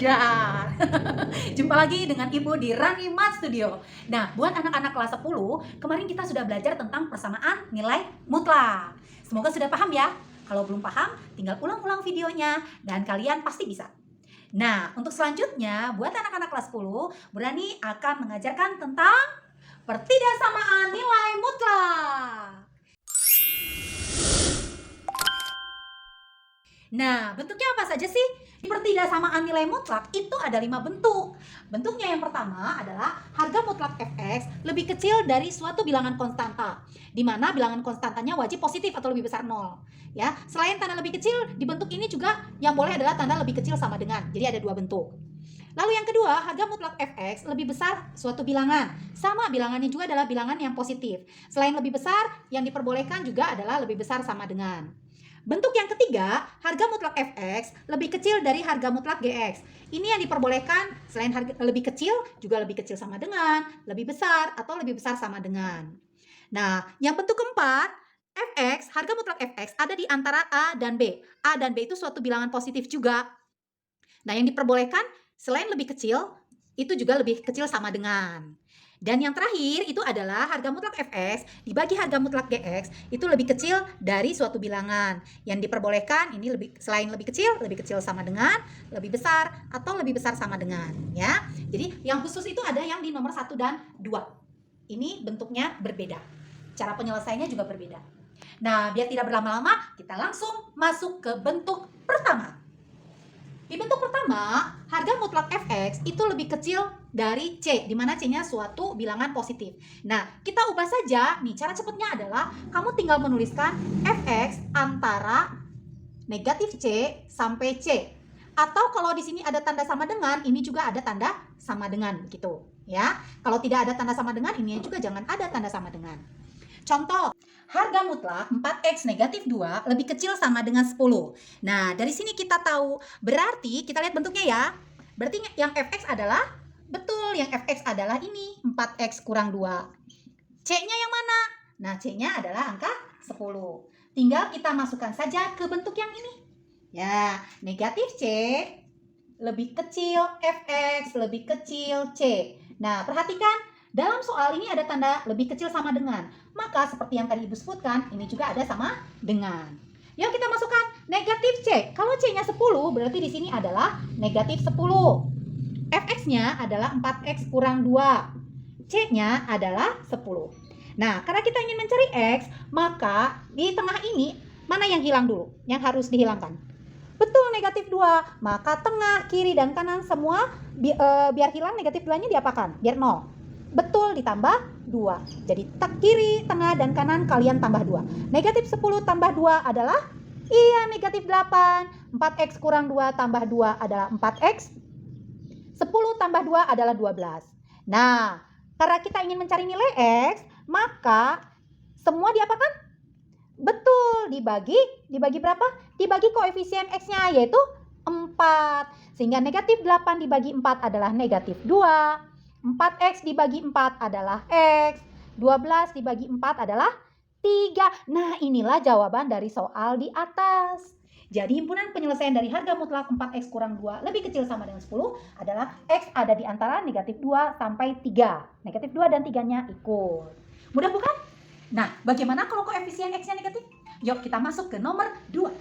Dar. Jumpa lagi dengan Ibu di Rani Math Studio. Nah, buat anak-anak kelas 10, kemarin kita sudah belajar tentang persamaan nilai mutlak. Semoga sudah paham ya. Kalau belum paham, tinggal ulang-ulang videonya dan kalian pasti bisa. Nah, untuk selanjutnya, buat anak-anak kelas 10, Bu Rani akan mengajarkan tentang pertidaksamaan nilai mutlak. Nah, bentuknya apa saja sih? Pertidaksamaan nilai mutlak itu ada 5 bentuk. Bentuknya yang pertama adalah harga mutlak fx lebih kecil dari suatu bilangan konstanta, di mana bilangan konstantanya wajib positif atau lebih besar 0. Ya, selain tanda lebih kecil, di bentuk ini juga yang boleh adalah tanda lebih kecil sama dengan. Jadi ada 2 bentuk. Lalu yang kedua, harga mutlak fx lebih besar suatu bilangan. Sama, bilangannya juga adalah bilangan yang positif. Selain lebih besar, yang diperbolehkan juga adalah lebih besar sama dengan. Bentuk yang ketiga, harga mutlak fx lebih kecil dari harga mutlak gx. Ini yang diperbolehkan selain harga lebih kecil, juga lebih kecil sama dengan, lebih besar, atau lebih besar sama dengan. Nah, yang bentuk keempat, fx, harga mutlak fx ada di antara A dan B. A dan B itu suatu bilangan positif juga. Nah, yang diperbolehkan selain lebih kecil, itu juga lebih kecil sama dengan. Dan yang terakhir itu adalah harga mutlak fx dibagi harga mutlak gx itu lebih kecil dari suatu bilangan. Yang diperbolehkan ini selain lebih kecil sama dengan, lebih besar, atau lebih besar sama dengan. Ya. Jadi yang khusus itu ada yang di nomor 1 dan 2. Ini bentuknya berbeda. Cara penyelesaiannya juga berbeda. Nah, biar tidak berlama-lama, kita langsung masuk ke bentuk pertama. Di bentuk pertama, harga mutlak fx itu lebih kecil dari C, di mana C-nya suatu bilangan positif. Nah, kita ubah saja. Nih, cara cepatnya adalah kamu tinggal menuliskan fx antara negatif C sampai C. Atau kalau di sini ada tanda sama dengan, ini juga ada tanda sama dengan, gitu. Ya, kalau tidak ada tanda sama dengan, ini juga jangan ada tanda sama dengan. Contoh, harga mutlak 4x negatif 2 lebih kecil sama dengan 10. Nah, dari sini kita tahu, berarti kita lihat bentuknya ya. Berarti yang fx adalah, betul, yang fx adalah ini, 4x kurang 2. C-nya yang mana? Nah, C-nya adalah angka 10. Tinggal kita masukkan saja ke bentuk yang ini. Ya, negatif C lebih kecil fx lebih kecil C. Nah, perhatikan. Dalam soal ini ada tanda lebih kecil sama dengan. Maka seperti yang tadi Ibu sebutkan, ini juga ada sama dengan. Yuk kita masukkan negatif C. Kalau C-nya 10, berarti di sini adalah negatif 10. Fx-nya adalah 4x kurang 2. C-nya adalah 10. Nah, karena kita ingin mencari X, maka di tengah ini, mana yang hilang dulu? Yang harus dihilangkan? Betul, negatif 2. Maka tengah, kiri, dan kanan semua biar hilang negatif 2-nya diapakan? Biar 0. Betul, ditambah 2. Jadi kiri, tengah, dan kanan kalian tambah 2. Negatif 10 tambah 2 adalah? Iya, negatif 8. 4x kurang 2 tambah 2 adalah 4x. 10 tambah 2 adalah 12. Nah, karena kita ingin mencari nilai X, maka semua diapakan? Betul, dibagi berapa? Dibagi koefisien X-nya, yaitu 4. Sehingga negatif 8 dibagi 4 adalah negatif 2. 4x dibagi 4 adalah X. 12 dibagi 4 adalah 3. Nah, inilah jawaban dari soal di atas. Jadi himpunan penyelesaian dari harga mutlak 4x kurang 2 lebih kecil sama dengan 10 adalah X ada di antara negatif 2 sampai 3. Negatif 2 dan 3-nya ikut. Mudah bukan? Nah, bagaimana kalau koefisien X-nya negatif? Yuk kita masuk ke nomor 2.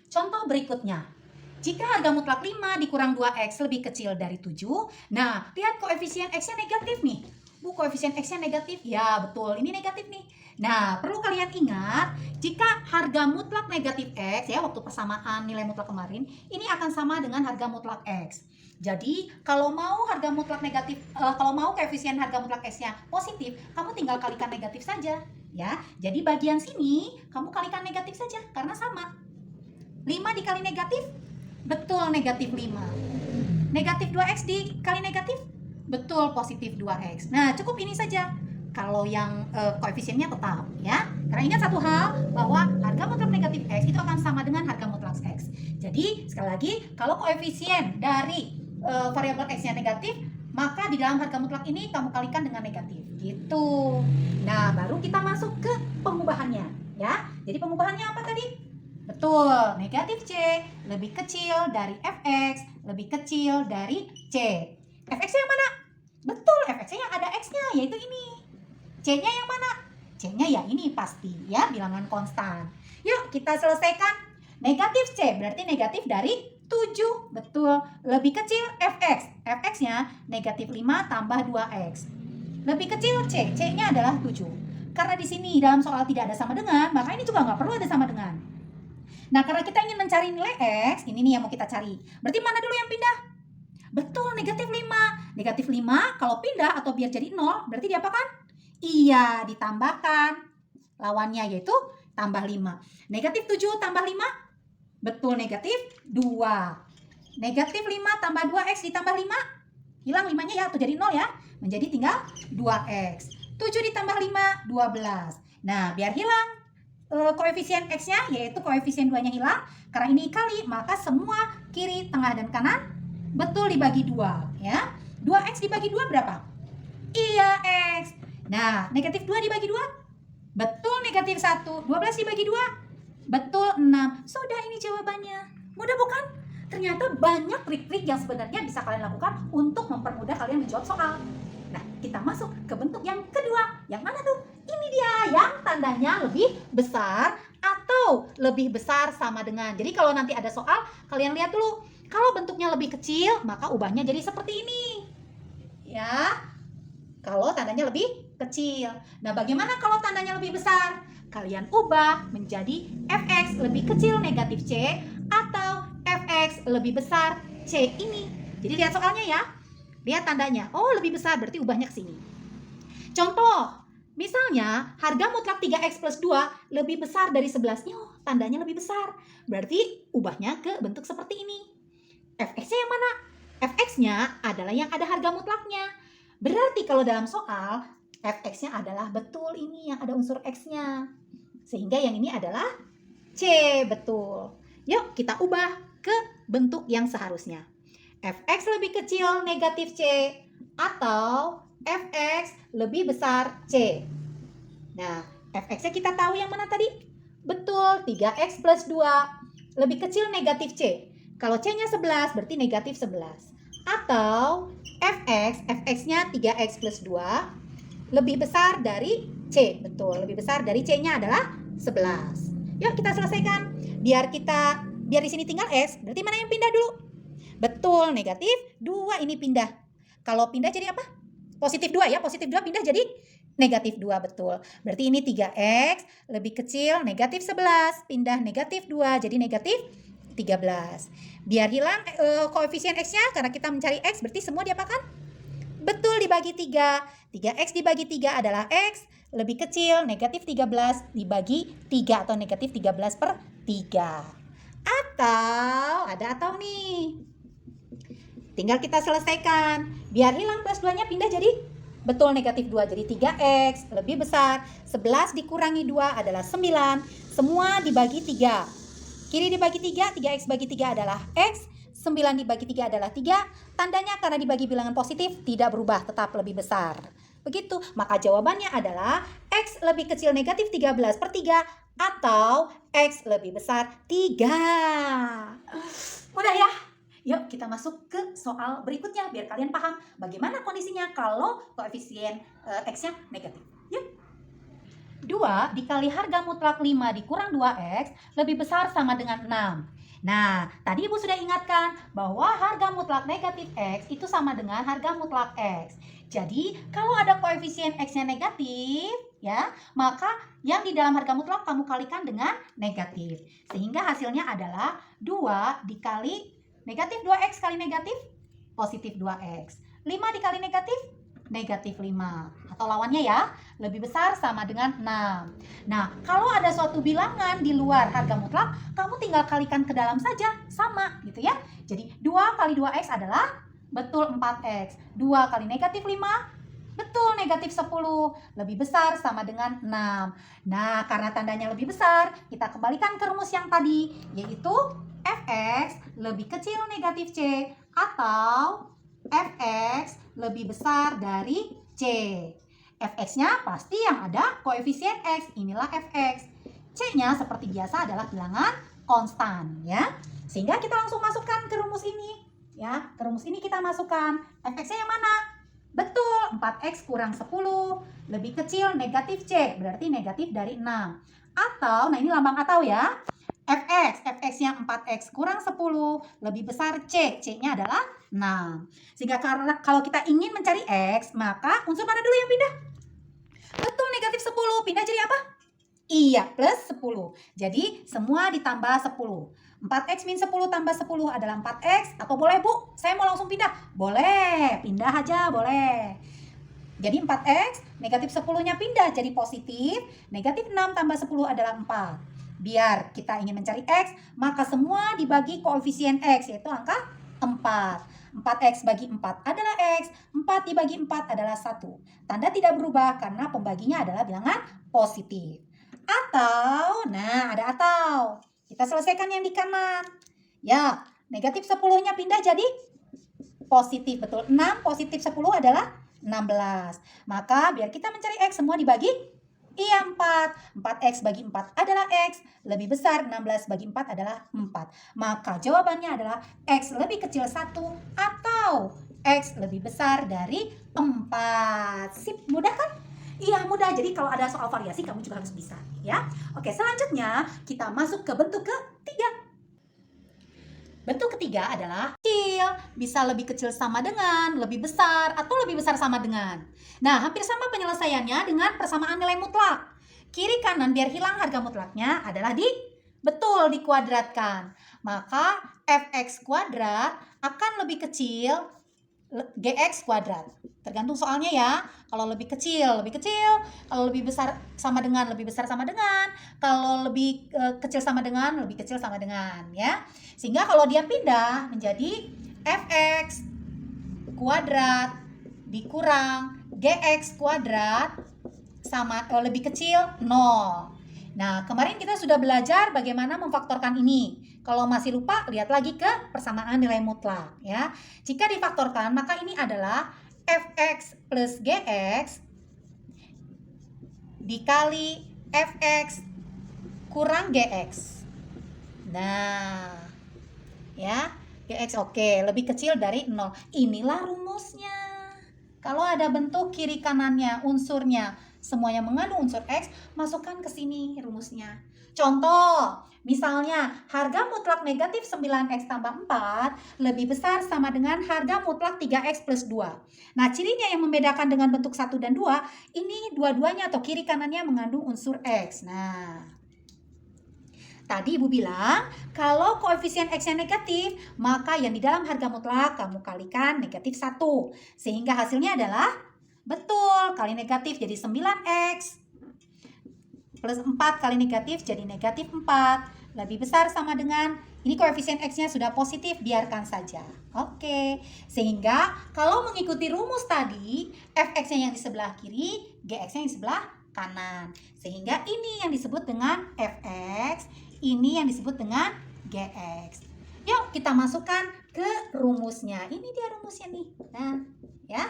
Contoh berikutnya. Jika harga mutlak 5 dikurang 2x lebih kecil dari 7, nah, lihat koefisien X-nya negatif nih. Bu, koefisien X-nya negatif? Ya, betul, ini negatif nih. Nah, perlu kalian ingat, jika harga mutlak negatif X, ya, waktu persamaan nilai mutlak kemarin, ini akan sama dengan harga mutlak X. Jadi, kalau mau harga mutlak negatif, kalau mau koefisien harga mutlak X-nya positif, kamu tinggal kalikan negatif saja. Ya, jadi bagian sini, kamu kalikan negatif saja, karena sama. 5 dikali negatif? Betul, negatif 5. Negatif 2x dikali negatif? Betul, positif 2x. Nah, cukup ini saja. Kalau yang koefisiennya tetap, ya. Karena ingat satu hal, bahwa harga mutlak negatif x itu akan sama dengan harga mutlak x. Jadi, sekali lagi, kalau koefisien dari variabel x-nya negatif, maka di dalam harga mutlak ini kamu kalikan dengan negatif. Gitu. Nah, baru kita masuk ke pengubahannya, ya. Jadi, pengubahannya apa tadi? Betul, negatif C lebih kecil dari fx, lebih kecil dari C. Fx-nya yang mana? Betul, fx-nya yang ada x-nya, yaitu ini. C-nya yang mana? C-nya ya ini pasti, ya, bilangan konstan. Yuk, kita selesaikan. Negatif C berarti negatif dari 7. Betul, lebih kecil fx. Fx-nya negatif 5 tambah 2x. Lebih kecil C, C-nya adalah 7. Karena di sini dalam soal tidak ada sama dengan, maka ini juga nggak perlu ada sama dengan. Nah, karena kita ingin mencari nilai X, ini nih yang mau kita cari. Berarti mana dulu yang pindah? Betul, negatif 5. Negatif 5 kalau pindah atau biar jadi 0, berarti diapakan? Iya, ditambahkan. Lawannya yaitu tambah 5. Negatif 7 tambah 5? Betul, negatif 2. Negatif 5 tambah 2X ditambah 5? Hilang 5-nya ya, atau jadi 0 ya. Menjadi tinggal 2X. 7 ditambah 5, 12. Nah, biar hilang koefisien X-nya, yaitu koefisien 2-nya hilang. Karena ini kali, maka semua kiri, tengah, dan kanan betul dibagi 2. Ya. 2X dibagi 2 berapa? Iya, X. Nah, negatif 2 dibagi 2? Betul, negatif 1. 12 dibagi 2? Betul, 6. Sudah, ini jawabannya. Mudah bukan? Ternyata banyak trik-trik yang sebenarnya bisa kalian lakukan untuk mempermudah kalian menjawab soal. Nah, kita masuk ke bentuk yang kedua. Yang mana tuh? Ini dia, yang tandanya lebih besar atau lebih besar sama dengan. Jadi kalau nanti ada soal, kalian lihat dulu. Kalau bentuknya lebih kecil, maka ubahnya jadi seperti ini. Ya, kalau tandanya lebih kecil. Nah, bagaimana kalau tandanya lebih besar? Kalian ubah menjadi fx lebih kecil negatif C atau fx lebih besar C ini. Jadi lihat soalnya ya. Lihat tandanya. Oh, lebih besar, berarti ubahnya ke sini. Contoh, misalnya harga mutlak 3x plus 2 lebih besar dari 11-nya. Oh, tandanya lebih besar. Berarti ubahnya ke bentuk seperti ini. Fx-nya yang mana? Fx-nya adalah yang ada harga mutlaknya. Berarti kalau dalam soal, Fx-nya adalah betul ini yang ada unsur X-nya. Sehingga yang ini adalah C, betul. Yuk kita ubah ke bentuk yang seharusnya. Fx lebih kecil negatif C atau Fx lebih besar C. Nah, Fx-nya kita tahu yang mana tadi? Betul, 3x plus 2 lebih kecil negatif C. Kalau C-nya 11 berarti negatif 11. Atau Fx-nya 3x plus 2 lebih besar dari C. Betul, lebih besar dari C-nya adalah 11. Yuk kita selesaikan. Biar di sini tinggal X, berarti mana yang pindah dulu? Betul, negatif 2 ini pindah. Kalau pindah jadi apa? Positif 2 ya, positif 2 pindah jadi negatif 2, betul. Berarti ini 3X lebih kecil negatif 11, pindah negatif 2 jadi negatif 13. Biar hilang koefisien X-nya, karena kita mencari X, berarti semua diapakan? Betul, dibagi 3. 3X dibagi 3 adalah X lebih kecil negatif 13 dibagi 3 atau negatif 13 per 3. Atau nih. Tinggal kita selesaikan. Biar hilang plus 2-nya pindah jadi betul negatif 2. Jadi 3X lebih besar. 11 dikurangi 2 adalah 9. Semua dibagi 3. Kiri dibagi 3, 3X bagi 3 adalah X. 9 dibagi 3 adalah 3. Tandanya karena dibagi bilangan positif tidak berubah, tetap lebih besar. Begitu, maka jawabannya adalah X lebih kecil negatif 13 per 3 atau X lebih besar 3. Mudah ya? Yuk kita masuk ke soal berikutnya biar kalian paham bagaimana kondisinya kalau koefisien X-nya negatif. Yuk. 2 dikali harga mutlak 5 dikurang 2X lebih besar sama dengan 6. Nah, tadi Ibu sudah ingatkan bahwa harga mutlak negatif X itu sama dengan harga mutlak X. Jadi, kalau ada koefisien X-nya negatif, ya, maka yang di dalam harga mutlak kamu kalikan dengan negatif. Sehingga hasilnya adalah 2 dikali negatif 2X kali negatif, positif 2X. 5 dikali negatif, negatif 5. Atau lawannya ya, lebih besar sama dengan 6. Nah, kalau ada suatu bilangan di luar harga mutlak, kamu tinggal kalikan ke dalam saja, sama gitu ya. Jadi 2 kali 2X adalah betul 4X. 2 kali negatif 5, betul negatif 10. Lebih besar sama dengan 6. Nah, karena tandanya lebih besar, kita kembalikan ke rumus yang tadi, yaitu Fx lebih kecil negatif C atau Fx lebih besar dari C. Fx-nya pasti yang ada koefisien X, inilah Fx. C-nya seperti biasa adalah bilangan konstan ya. Sehingga kita langsung masukkan ke rumus ini ya. Ke rumus ini kita masukkan fx-nya yang mana? Betul, 4x kurang 10 lebih kecil negatif c, berarti negatif dari 6. Atau, nah ini lambang atau ya, fx-nya 4x kurang 10 lebih besar c-nya adalah 6. Sehingga karena kalau kita ingin mencari x, maka unsur mana dulu yang pindah? Betul, negatif 10, pindah jadi apa? Iya, plus 10. Jadi semua ditambah 10. 4x min 10 tambah 10 adalah 4x. Atau boleh Bu, saya mau langsung pindah. Boleh, pindah aja boleh. Jadi 4x, negatif 10-nya pindah jadi positif. Negatif 6 tambah 10 adalah 4. Biar kita ingin mencari x, maka semua dibagi koefisien x, yaitu angka 4. 4x bagi 4 adalah x, 4 dibagi 4 adalah 1. Tanda tidak berubah karena pembaginya adalah bilangan positif. Atau, nah ada atau. Kita selesaikan yang di kanan. Ya, negatif 10-nya pindah jadi positif, betul. 6 positif 10 adalah 16. Maka biar kita mencari x semua dibagi, iya 4. 4x bagi 4 adalah x, lebih besar 16 bagi 4 adalah 4. Maka jawabannya adalah x lebih kecil 1 atau x lebih besar dari 4. Sip, mudah kan? Iya mudah, jadi kalau ada soal variasi kamu juga harus bisa ya. Oke, selanjutnya kita masuk ke bentuk ketiga. Bentuk ketiga adalah kecil, bisa lebih kecil sama dengan, lebih besar, atau lebih besar sama dengan. Nah, hampir sama penyelesaiannya dengan persamaan nilai mutlak. Kiri kanan biar hilang harga mutlaknya adalah betul dikuadratkan. Maka fx kuadrat akan lebih kecil gx kuadrat. Tergantung soalnya ya. Kalau lebih kecil, kalau lebih besar sama dengan, lebih besar sama dengan, kalau lebih kecil sama dengan, lebih kecil sama dengan ya. Sehingga kalau dia pindah menjadi fx kuadrat dikurang gx kuadrat sama lebih kecil 0. Nah, kemarin kita sudah belajar bagaimana memfaktorkan ini. Kalau masih lupa, lihat lagi ke persamaan nilai mutlak ya. Jika difaktorkan, maka ini adalah fx plus gx dikali fx kurang gx. Nah, ya, gx oke, lebih kecil dari 0. Inilah rumusnya. Kalau ada bentuk kiri kanannya, unsurnya semuanya mengandung unsur x, masukkan ke sini rumusnya. Contoh, misalnya harga mutlak negatif 9x tambah 4 lebih besar sama dengan harga mutlak 3x plus 2. Nah, cirinya yang membedakan dengan bentuk 1 dan 2, ini dua-duanya atau kiri kanannya mengandung unsur x. Nah, tadi Ibu bilang, kalau koefisien x-nya negatif, maka yang di dalam harga mutlak kamu kalikan negatif 1. Sehingga hasilnya adalah, betul, kali negatif jadi 9x. Plus 4 kali negatif jadi negatif 4. Lebih besar sama dengan, ini koefisien x-nya sudah positif, biarkan saja. Oke, sehingga kalau mengikuti rumus tadi, fx-nya yang di sebelah kiri, gx-nya yang di sebelah kanan. Sehingga ini yang disebut dengan fx, ini yang disebut dengan gx. Yuk kita masukkan ke rumusnya. Ini dia rumusnya nih. Nah, ya.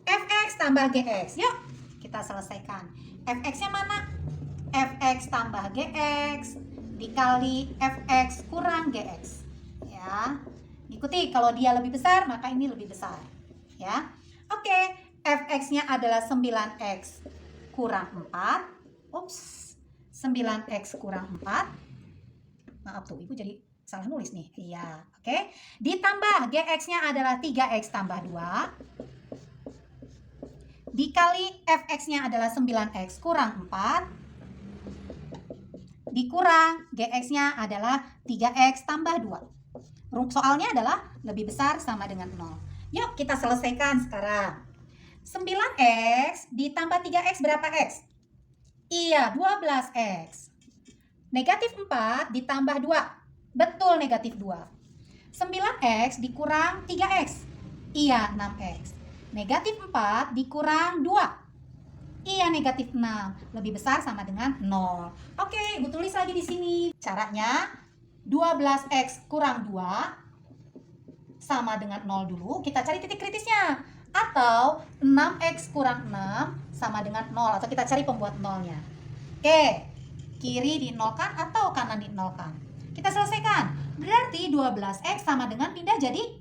Fx tambah gx. Yuk kita selesaikan. Fx-nya mana? Fx tambah gx dikali fx kurang gx. Ya. Ikuti, kalau dia lebih besar maka ini lebih besar. Ya. Oke, fx-nya adalah 9x kurang 4. Ups. 9x kurang 4. Maaf tuh, Ibu jadi salah nulis nih. Iya, oke. Ditambah gx-nya adalah 3x tambah 2. Dikali fx-nya adalah 9x kurang 4. Dikurang gx-nya adalah 3x tambah 2. Soalnya adalah lebih besar sama dengan 0. Yuk kita selesaikan sekarang. 9x ditambah 3x berapa x? Iya, 12x. Negatif 4 ditambah 2. Betul, negatif 2. 9x dikurang 3x. Iya, 6x. Negatif 4 dikurang 2. Iya, negatif 6. Lebih besar sama dengan 0. Oke, Ibu tulis lagi di sini. Caranya 12x kurang 2 sama dengan 0 dulu. Kita cari titik kritisnya. Atau 6x kurang 6 sama dengan 0. Atau kita cari pembuat 0-nya. Oke, kiri di 0 kan atau kanan di 0 kan? Kita selesaikan. Berarti 12X sama dengan pindah jadi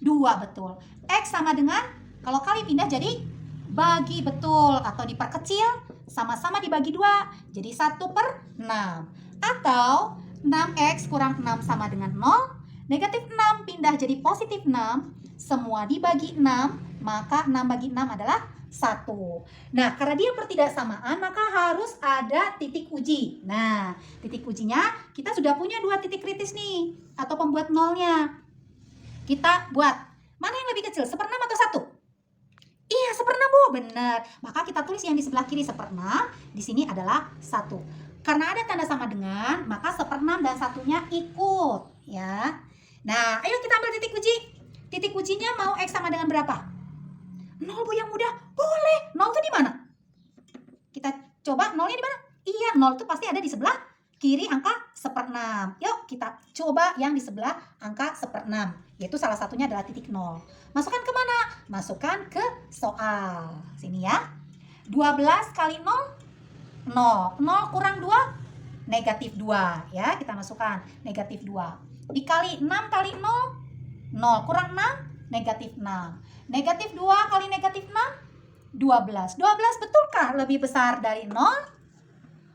2, betul. X sama dengan, kalau kali pindah jadi bagi, betul. Atau diperkecil, sama-sama dibagi 2, jadi 1/6. Atau 6X kurang 6 sama dengan 0. Negatif 6 pindah jadi positif 6. Semua dibagi 6, maka 6 bagi 6 adalah 1. Nah, karena dia pertidaksamaan, maka harus ada titik uji. Nah, titik ujinya kita sudah punya 2 titik kritis nih, atau pembuat nolnya. Kita buat, mana yang lebih kecil, 1/6 atau 1? Iya, 1/6, Bu, benar. Maka kita tulis yang di sebelah kiri 1/6, di sini adalah 1. Karena ada tanda sama dengan, maka 1/6 dan satunya ikut, ya. Nah, ayo kita ambil titik uji. Titik ujinya mau X sama dengan berapa? 0, Bu, yang mudah. Boleh. 0 itu di mana? Kita coba nolnya di mana? Iya, 0 itu pasti ada di sebelah kiri angka 1/6. Yuk, kita coba yang di sebelah angka 1/6. Yaitu salah satunya adalah titik 0. Masukkan ke mana? Masukkan ke soal. Sini ya. 12 kali 0, 0. 0 kurang 2, negatif 2. Ya, kita masukkan negatif 2. Dikali 6 kali 0, 0 kurang 6, negatif 6. Negatif 2 kali negatif 6, 12. 12 betulkah lebih besar dari 0?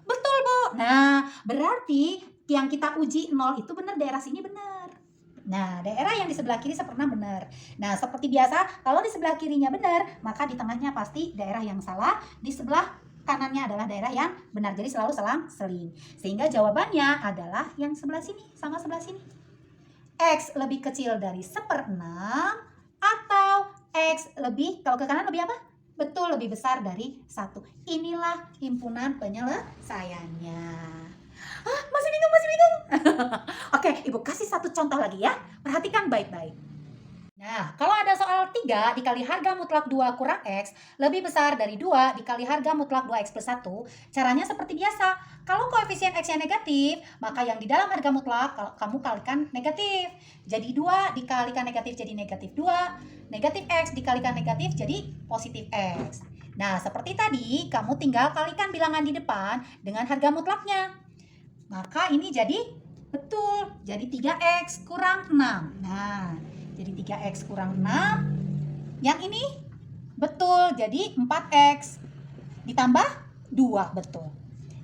Betul, Bu. Nah, berarti yang kita uji 0 itu benar, daerah sini benar. Nah, daerah yang di sebelah kiri 1/6 benar. Nah, seperti biasa, kalau di sebelah kirinya benar, maka di tengahnya pasti daerah yang salah. Di sebelah kanannya adalah daerah yang benar. Jadi selalu selang-seling. Sehingga jawabannya adalah yang sebelah sini, sama sebelah sini. X lebih kecil dari 1/6 atau X lebih, kalau ke kanan lebih apa? Betul, lebih besar dari 1. Inilah himpunan penyelesaiannya. Hah, masih bingung, masih bingung? Oke, Ibu kasih satu contoh lagi ya. Perhatikan baik-baik. Nah, kalau ada soal 3 dikali harga mutlak 2 kurang X lebih besar dari 2 dikali harga mutlak 2X plus 1, caranya seperti biasa. Kalau koefisien X-nya negatif, maka yang di dalam harga mutlak kamu kalikan negatif. Jadi 2 dikalikan negatif jadi negatif 2, negatif X dikalikan negatif jadi positif X. Nah, seperti tadi, kamu tinggal kalikan bilangan di depan dengan harga mutlaknya. Maka ini jadi betul, jadi 3X kurang 6. Nah, jadi 3X kurang 6. Yang ini betul, jadi 4X ditambah 2, betul.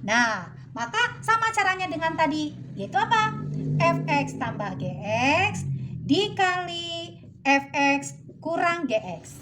Nah, maka sama caranya dengan tadi, yaitu apa? Fx tambah Gx dikali Fx kurang Gx.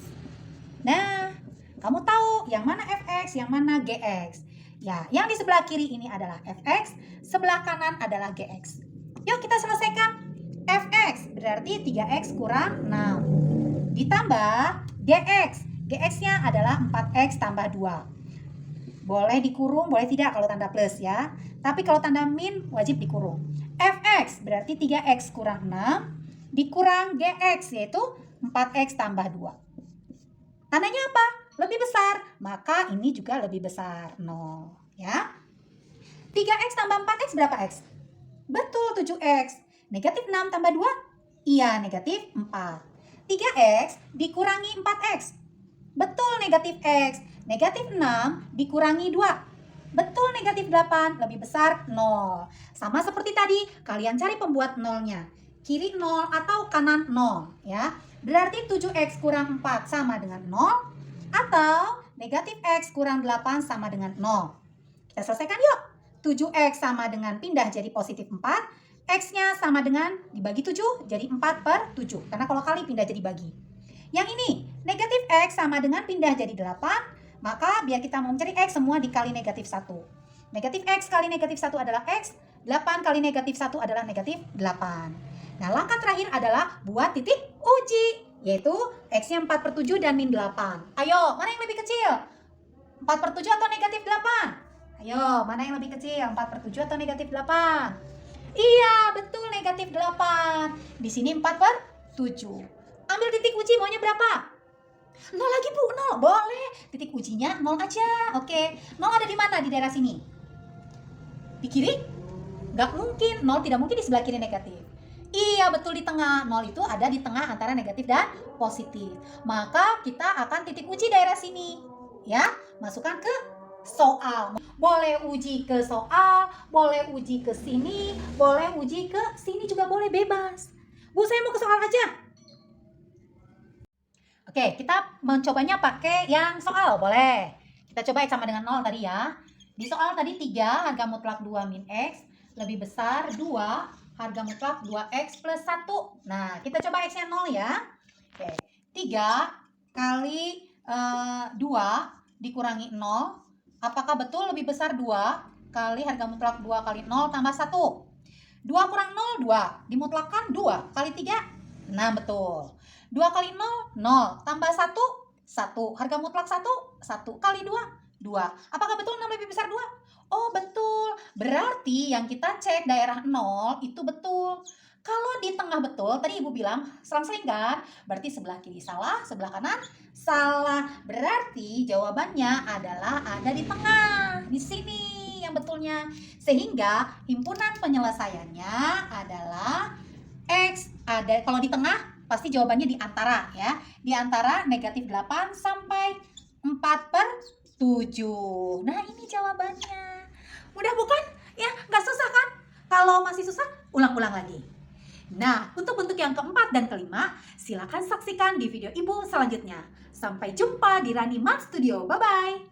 Nah, kamu tahu yang mana Fx, yang mana Gx. Ya, yang di sebelah kiri ini adalah Fx, sebelah kanan adalah Gx. Yuk kita selesaikan. Fx berarti 3x kurang 6 ditambah Gx. Gx-nya adalah 4x tambah 2. Boleh dikurung, boleh tidak kalau tanda plus ya. Tapi kalau tanda min wajib dikurung. Fx berarti 3x kurang 6 dikurang Gx yaitu 4x tambah 2. Tandanya apa? Lebih besar. Maka ini juga lebih besar. 0 ya. 3x tambah 4x berapa x? Betul, 7x. Negatif 6 tambah 2? Iya, negatif 4. 3x dikurangi 4x. Betul, negatif x. Negatif 6 dikurangi 2. Betul, negatif 8. Lebih besar 0. Sama seperti tadi, kalian cari pembuat nolnya. Kiri 0 atau kanan 0. Ya. Berarti 7x kurang 4 sama dengan 0. Atau negatif x kurang 8 sama dengan 0. Kita selesaikan yuk. 7x sama dengan pindah jadi positif 4. X-nya sama dengan dibagi 7 jadi 4/7. Karena kalau kali pindah jadi bagi. Yang ini negatif X sama dengan pindah jadi 8. Maka biar kita mau mencari X semua dikali negatif 1. Negatif X kali negatif 1 adalah X. 8 kali negatif 1 adalah negatif 8. Nah, langkah terakhir adalah buat titik uji. Yaitu X-nya 4/7 dan min 8. Ayo, mana yang lebih kecil? 4/7 atau negatif 8? Ayo, mana yang lebih kecil? 4/7 atau negatif 8? Iya, betul, negatif 8. Di sini 4/7. Ambil titik uji, maunya berapa? 0 lagi, Bu, 0. Boleh. Titik ujinya 0 aja. Oke. 0 ada di mana? Di daerah sini. Di kiri? Nggak mungkin. 0 tidak mungkin di sebelah kiri negatif. Iya, betul, di tengah. 0 itu ada di tengah antara negatif dan positif. Maka kita akan titik uji daerah sini. Ya, masukkan ke soal. Boleh uji ke soal, boleh uji ke sini, boleh uji ke sini juga boleh, bebas. Bu, saya mau ke soal aja. Oke, kita mencobanya pakai yang soal, boleh. Kita coba X sama dengan 0 tadi ya. Di soal tadi 3, harga mutlak 2 min X lebih besar 2, harga mutlak 2X plus 1. Nah, kita coba X-nya 0 ya. Oke, 3 kali 2 dikurangi 0. Apakah betul lebih besar 2 kali harga mutlak 2 kali 0 tambah 1? 2 kurang 0, 2. Dimutlakkan 2 kali 3. Nah, betul. 2 kali 0, 0. Tambah 1, 1. Harga mutlak 1, 1. Kali 2, 2. Apakah betul 6 lebih besar 2? Oh, betul. Berarti yang kita cek daerah 0 itu betul. Kalau di tengah betul, tadi Ibu bilang selang-seling kan? Berarti sebelah kiri salah, sebelah kanan salah. Berarti jawabannya adalah ada di tengah. Di sini yang betulnya. Sehingga himpunan penyelesaiannya adalah X. Ada kalau di tengah pasti jawabannya di antara ya. Di antara negatif 8 sampai 4/7. Nah, ini jawabannya. Mudah bukan? Ya, nggak susah kan? Kalau masih susah, ulang-ulang lagi. Nah, untuk bentuk yang keempat dan kelima, silakan saksikan di video Ibu selanjutnya. Sampai jumpa di Rani Math Studio. Bye-bye.